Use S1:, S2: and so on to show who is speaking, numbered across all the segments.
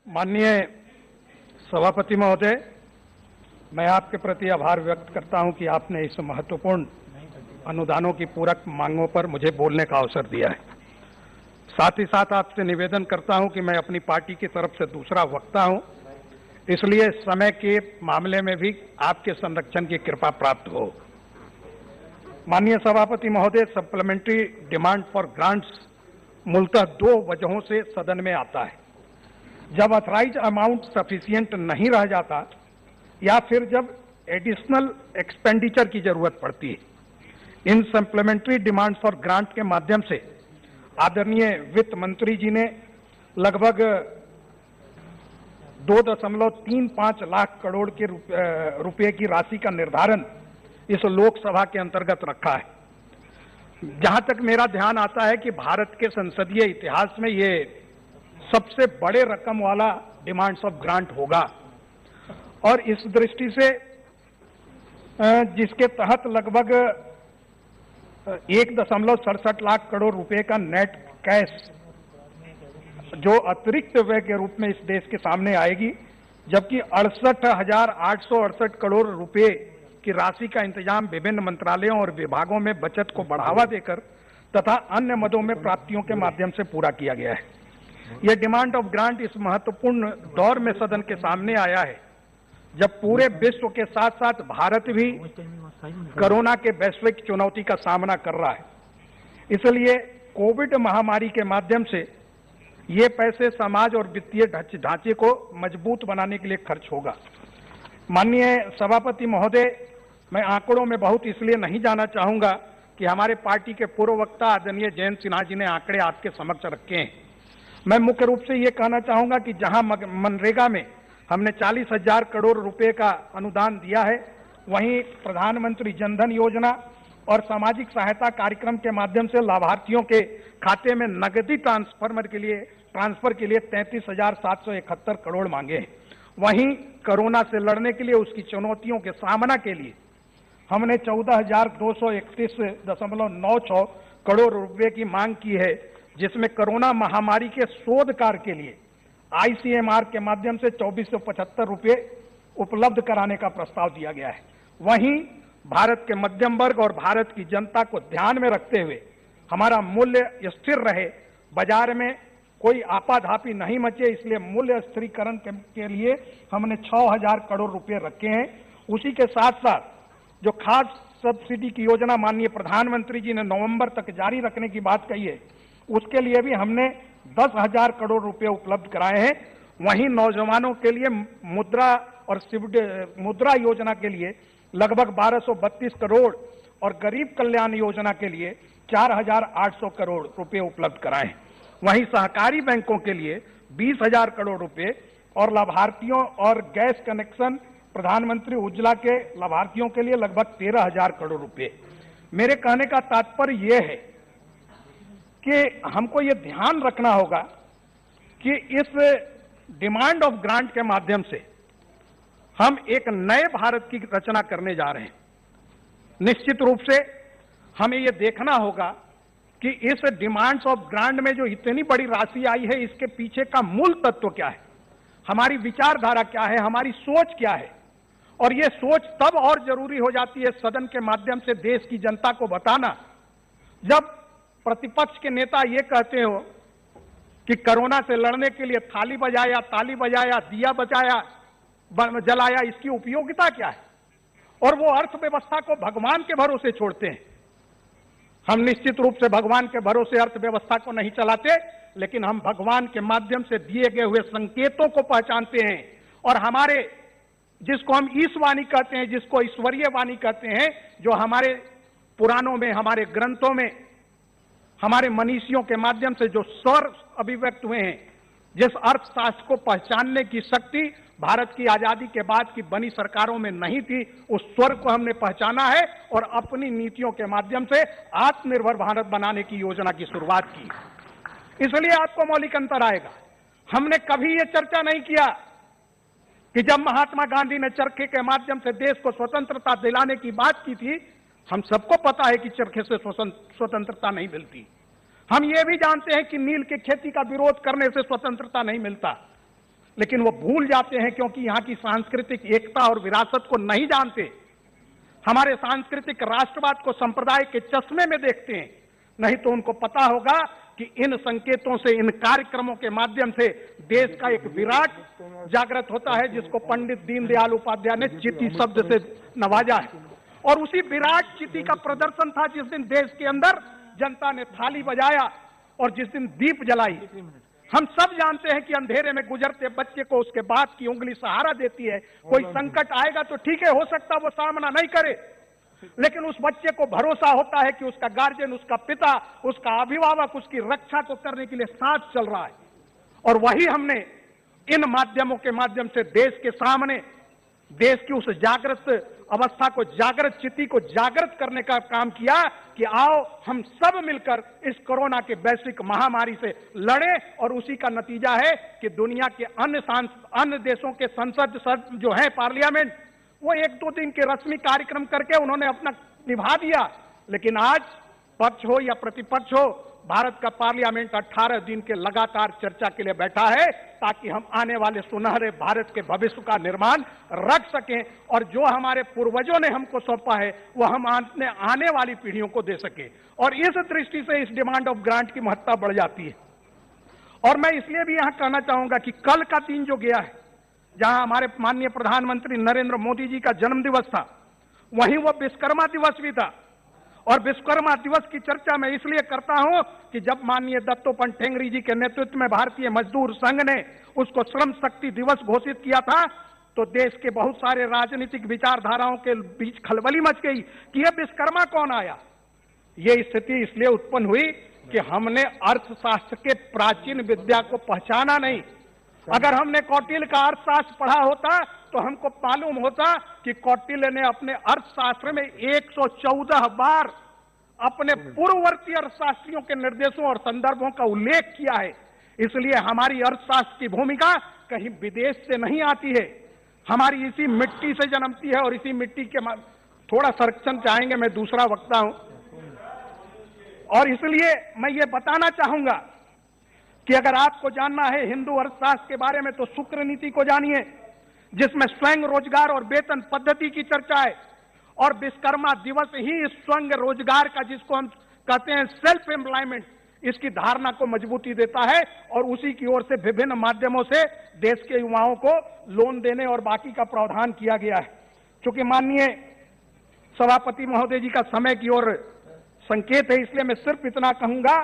S1: माननीय सभापति महोदय, मैं आपके प्रति आभार व्यक्त करता हूं कि आपने इस महत्वपूर्ण अनुदानों की पूरक मांगों पर मुझे बोलने का अवसर दिया है। साथ ही साथ आपसे निवेदन करता हूं कि मैं अपनी पार्टी की तरफ से दूसरा वक्ता हूं, इसलिए समय के मामले में भी आपके संरक्षण की कृपा प्राप्त हो। माननीय सभापति महोदय, सप्लीमेंट्री डिमांड फॉर ग्रांट्स मूलतः दो वजहों से सदन में आता है। जब अथराइज अमाउंट सफिशिएंट नहीं रह जाता या फिर जब एडिशनल एक्सपेंडिचर की जरूरत पड़ती है। इन सप्लीमेंट्री डिमांड फॉर ग्रांट के माध्यम से आदरणीय वित्त मंत्री जी ने लगभग 2.35 लाख करोड़ के रुपए की राशि का निर्धारण इस लोकसभा के अंतर्गत रखा है। जहां तक मेरा ध्यान आता है कि भारत के संसदीय इतिहास में ये सबसे बड़े रकम वाला डिमांड्स ऑफ ग्रांट होगा और इस दृष्टि से जिसके तहत लगभग 1.67 लाख करोड़ रुपए का नेट कैश जो अतिरिक्त व्यय के रूप में इस देश के सामने आएगी, जबकि 68,868 करोड़ रुपए की राशि का इंतजाम विभिन्न मंत्रालयों और विभागों में बचत को बढ़ावा देकर तथा अन्य मदों में प्राप्तियों के माध्यम से पूरा किया गया है। यह डिमांड ऑफ ग्रांट इस महत्वपूर्ण दौर में सदन के सामने आया है जब पूरे विश्व के साथ साथ भारत भी कोरोना के वैश्विक चुनौती का सामना कर रहा है। इसलिए कोविड महामारी के माध्यम से ये पैसे समाज और वित्तीय ढांचे को मजबूत बनाने के लिए खर्च होगा। माननीय सभापति महोदय, मैं आंकड़ों में बहुत इसलिए नहीं जाना चाहूंगा कि हमारे पार्टी के पूर्व वक्ता आदरणीय जयंत सिन्हा जी ने आंकड़े आपके समक्ष रखे हैं। मैं मुख्य रूप से ये कहना चाहूंगा कि जहां मनरेगा में हमने 40,000 करोड़ रुपए का अनुदान दिया है, वहीं प्रधानमंत्री जनधन योजना और सामाजिक सहायता कार्यक्रम के माध्यम से लाभार्थियों के खाते में नगदी ट्रांसफर के लिए 33,771 करोड़ मांगे हैं। वहीं कोरोना से लड़ने के लिए उसकी चुनौतियों के सामना के लिए हमने 14,231.96 करोड़ रुपए की मांग की है, जिसमें कोरोना महामारी के शोध कार्य के लिए आईसीएमआर के माध्यम से 2,475 रुपए उपलब्ध कराने का प्रस्ताव दिया गया है। वहीं भारत के मध्यम वर्ग और भारत की जनता को ध्यान में रखते हुए हमारा मूल्य स्थिर रहे, बाजार में कोई आपाधापी नहीं मचे, इसलिए मूल्य स्थिरीकरण के लिए हमने 6,000 करोड़ रुपए रखे हैं। उसी के साथ साथ जो खाद्य सब्सिडी की योजना माननीय प्रधानमंत्री जी ने नवंबर तक जारी रखने की बात कही है, उसके लिए भी हमने 10,000 करोड़ रुपए उपलब्ध कराए हैं। वहीं नौजवानों के लिए मुद्रा योजना के लिए लगभग 1,232 करोड़ और गरीब कल्याण योजना के लिए 4,800 करोड़ रुपए उपलब्ध कराए हैं। वहीं सहकारी बैंकों के लिए 20,000 करोड़ रुपए और लाभार्थियों और गैस कनेक्शन प्रधानमंत्री उज्ज्वला के लाभार्थियों के लिए लगभग 13,000 करोड़ रुपए। मेरे कहने का तात्पर्य यह है कि हमको ये ध्यान रखना होगा कि इस डिमांड ऑफ ग्रांट के माध्यम से हम एक नए भारत की रचना करने जा रहे हैं। निश्चित रूप से हमें ये देखना होगा कि इस डिमांड्स ऑफ ग्रांट में जो इतनी बड़ी राशि आई है, इसके पीछे का मूल तत्व क्या है, हमारी विचारधारा क्या है, हमारी सोच क्या है। और ये सोच तब और जरूरी हो जाती है सदन के माध्यम से देश की जनता को बताना, जब प्रतिपक्ष के नेता ये कहते हो कि कोरोना से लड़ने के लिए थाली बजाया, ताली बजाया, दिया बजाया, जलाया, इसकी उपयोगिता क्या है। और वो अर्थव्यवस्था को भगवान के भरोसे छोड़ते हैं। हम निश्चित रूप से भगवान के भरोसे अर्थव्यवस्था को नहीं चलाते, लेकिन हम भगवान के माध्यम से दिए गए हुए संकेतों को पहचानते हैं और हमारे जिसको हम ईशवाणी कहते हैं, जिसको ईश्वरीय वाणी कहते हैं, जो हमारे पुराणों में, हमारे ग्रंथों में, हमारे मनीषियों के माध्यम से जो स्वर अभिव्यक्त हुए हैं, जिस अर्थशास्त्र को पहचानने की शक्ति भारत की आजादी के बाद की बनी सरकारों में नहीं थी, उस स्वर को हमने पहचाना है और अपनी नीतियों के माध्यम से आत्मनिर्भर भारत बनाने की योजना की शुरुआत की। इसलिए आपको मौलिक अंतर आएगा। हमने कभी ये चर्चा नहीं किया कि जब महात्मा गांधी ने चरखे के माध्यम से देश को स्वतंत्रता दिलाने की बात की थी, हम सबको पता है कि चरखे से स्वतंत्रता नहीं मिलती। हम ये भी जानते हैं कि नील की खेती का विरोध करने से स्वतंत्रता नहीं मिलता। लेकिन वो भूल जाते हैं क्योंकि यहाँ की सांस्कृतिक एकता और विरासत को नहीं जानते। हमारे सांस्कृतिक राष्ट्रवाद को संप्रदाय के चश्मे में देखते हैं। नहीं तो उनको पता होगा कि इन संकेतों से, इन कार्यक्रमों के माध्यम से देश का एक विराट जागृत होता है, जिसको पंडित दीनदयाल उपाध्याय ने चिति शब्द से नवाजा है। और उसी विराट चिति का प्रदर्शन था जिस दिन देश के अंदर जनता ने थाली बजाया और जिस दिन दीप जलाई। हम सब जानते हैं कि अंधेरे में गुजरते बच्चे को उसके बाप की उंगली सहारा देती है। कोई संकट आएगा तो ठीक है, हो सकता वो सामना नहीं करे, लेकिन उस बच्चे को भरोसा होता है कि उसका गार्जियन, उसका पिता, उसका अभिभावक उसकी रक्षा को करने के लिए साथ चल रहा है। और वही हमने इन माध्यमों के माध्यम से देश के सामने देश की उस जागृत अवस्था को, जागृत चित्ती को जागृत करने का काम किया कि आओ हम सब मिलकर इस कोरोना के वैश्विक महामारी से लड़े। और उसी का नतीजा है कि दुनिया के अन्य देशों के संसद जो है, पार्लियामेंट, वो 1-2 दिन के रस्मी कार्यक्रम करके उन्होंने अपना निभा दिया। लेकिन आज पक्ष हो या प्रतिपक्ष हो, भारत का पार्लियामेंट 18 दिन के लगातार चर्चा के लिए बैठा है ताकि हम आने वाले सुनहरे भारत के भविष्य का निर्माण रख सकें और जो हमारे पूर्वजों ने हमको सौंपा है वो हम आने वाली पीढ़ियों को दे सके। और इस दृष्टि से इस डिमांड ऑफ ग्रांट की महत्ता बढ़ जाती है। और मैं इसलिए भी यहां कहना चाहूंगा कि कल का दिन जो गया है, जहां हमारे माननीय प्रधानमंत्री नरेंद्र मोदी जी का जन्म दिवस था, वहीं वो विश्वकर्मा दिवस भी था। और विश्वकर्मा दिवस की चर्चा मैं इसलिए करता हूं कि जब माननीय दत्तोपंत ठेंगड़ी जी के नेतृत्व में भारतीय मजदूर संघ ने उसको श्रम शक्ति दिवस घोषित किया था, तो देश के बहुत सारे राजनीतिक विचारधाराओं के बीच खलबली मच गई कि यह विश्वकर्मा कौन आया। यह स्थिति इसलिए उत्पन्न हुई कि हमने अर्थशास्त्र के प्राचीन विद्या को पहचाना नहीं। अगर हमने कौटिल्य का अर्थशास्त्र पढ़ा होता तो हमको मालूम होता कि कौटिल्य ने अपने अर्थशास्त्र में 114 बार अपने पूर्ववर्ती अर्थशास्त्रियों के निर्देशों और संदर्भों का उल्लेख किया है। इसलिए हमारी अर्थशास्त्र की भूमिका कहीं विदेश से नहीं आती है, हमारी इसी मिट्टी से जन्मती है। और इसी मिट्टी के थोड़ा संरक्षण चाहेंगे, मैं दूसरा वक्ता हूं, और इसलिए मैं ये बताना चाहूंगा कि अगर आपको जानना है हिंदू अर्थशास्त्र के बारे में तो शुक्र नीति को जानिए, जिसमें स्वयं रोजगार और वेतन पद्धति की चर्चा है। और विश्वकर्मा दिवस ही इस स्वयं रोजगार का, जिसको हम कहते हैं सेल्फ एम्प्लॉयमेंट, इसकी धारणा को मजबूती देता है। और उसी की ओर से विभिन्न माध्यमों से देश के युवाओं को लोन देने और बाकी का प्रावधान किया गया है। चूंकि माननीय सभापति महोदय जी का समय की ओर संकेत है, इसलिए मैं सिर्फ इतना कहूंगा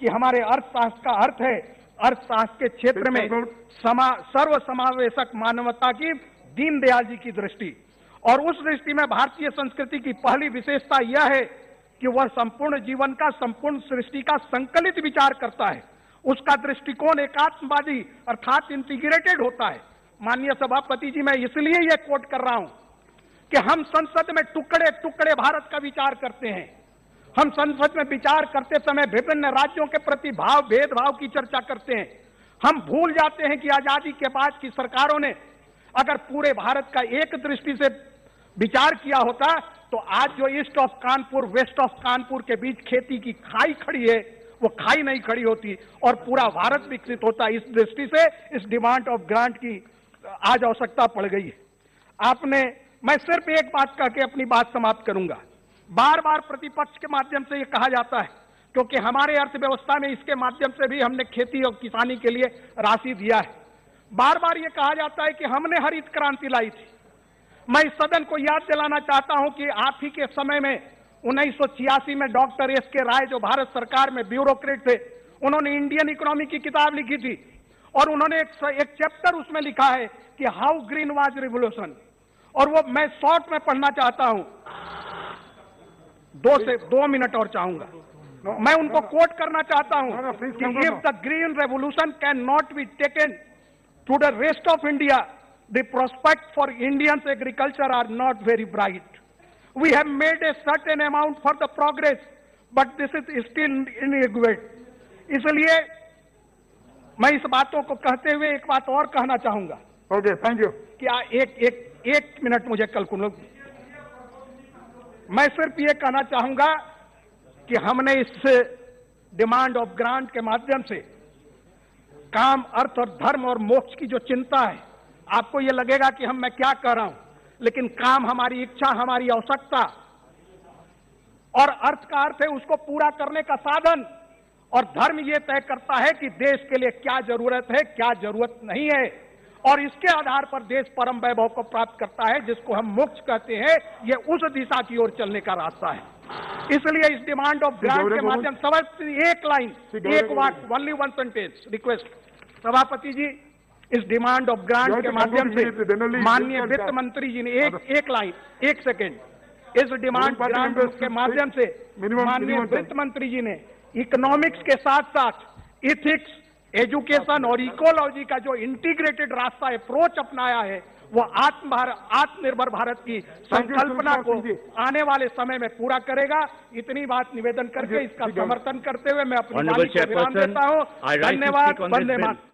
S1: कि हमारे अर्थशास्त्र का अर्थ है अर्थशास्त्र के क्षेत्र में सर्व समावेशक मानवता की, दीनदयाल जी की दृष्टि। और उस दृष्टि में भारतीय संस्कृति की पहली विशेषता यह है कि वह संपूर्ण जीवन का, संपूर्ण सृष्टि का संकलित विचार करता है। उसका दृष्टिकोण एकात्मवादी अर्थात इंटीग्रेटेड होता है। माननीय सभापति जी, मैं इसलिए यह कोट कर रहा हूं कि हम संसद में टुकड़े टुकड़े भारत का विचार करते हैं। हम संसद में विचार करते समय विभिन्न राज्यों के प्रति भेदभाव की चर्चा करते हैं। हम भूल जाते हैं कि आजादी के बाद की सरकारों ने अगर पूरे भारत का एक दृष्टि से विचार किया होता तो आज जो east of Kanpur, west of Kanpur के बीच खेती की खाई खड़ी है, वो खाई नहीं खड़ी होती और पूरा भारत विकसित होता। इस दृष्टि से इस डिमांड ऑफ ग्रांट की आज आवश्यकता पड़ गई है। मैं सिर्फ एक बात कह के अपनी बात समाप्त करूंगा। बार बार प्रतिपक्ष के माध्यम से ये कहा जाता है, क्योंकि हमारे अर्थव्यवस्था में इसके माध्यम से भी हमने खेती और किसानी के लिए राशि दिया है। बार बार ये कहा जाता है कि हमने हरित क्रांति लाई थी। मैं इस सदन को याद दिलाना चाहता हूं कि आप ही के समय में 1986 में डॉक्टर एस.के. राय, जो भारत सरकार में ब्यूरोक्रेट थे, उन्होंने इंडियन इकोनॉमी की किताब लिखी थी और उन्होंने एक चैप्टर उसमें लिखा है कि हाउ ग्रीन वाज रिवोल्यूशन। और वो मैं शॉर्ट में पढ़ना चाहता हूं, 2 मिनट और चाहूंगा। मैं उनको कोट करना चाहता हूं कि if the green revolution can not be taken to the rest of India, the prospect for Indians agriculture are not very bright. We have made a certain amount for the progress but this is still inadequate. इसलिए मैं इस बातों को कहते हुए एक बात और कहना चाहूंगा।
S2: Okay, thank you.
S1: क्या एक मिनट मुझे मैं सिर्फ ये कहना चाहूंगा कि हमने इस डिमांड ऑफ ग्रांट के माध्यम से काम, अर्थ और धर्म और मोक्ष की जो चिंता है, आपको ये लगेगा कि मैं क्या कह रहा हूं, लेकिन काम हमारी इच्छा, हमारी आवश्यकता, और अर्थ का अर्थ है उसको पूरा करने का साधन, और धर्म ये तय करता है कि देश के लिए क्या जरूरत है, क्या जरूरत नहीं है, और इसके आधार पर देश परम वैभव को प्राप्त करता है, जिसको हम मोक्ष कहते हैं। ये उस दिशा की ओर चलने का रास्ता है। इसलिए इस डिमांड ऑफ ग्रांट के माध्यम से एक लाइन, एक वाक्य, ओनली वन सेंटेंस रिक्वेस्ट सभापति जी, इस डिमांड ऑफ ग्रांट के माध्यम से माननीय वित्त मंत्री जी ने एक लाइन, एक सेकेंड, इस डिमांड ग्रांट के माध्यम से माननीय वित्त मंत्री जी ने इकोनॉमिक्स के साथ साथ इथिक्स, एजुकेशन और इकोलॉजी का जो इंटीग्रेटेड रास्ता अप्रोच अपनाया है, वो आत्मनिर्भर भारत की संकल्पना को आने वाले समय में पूरा करेगा। इतनी बात निवेदन करके इसका समर्थन करते हुए मैं अपनी वाणी को विराम देता हूं। धन्यवाद। वंदे मातरम।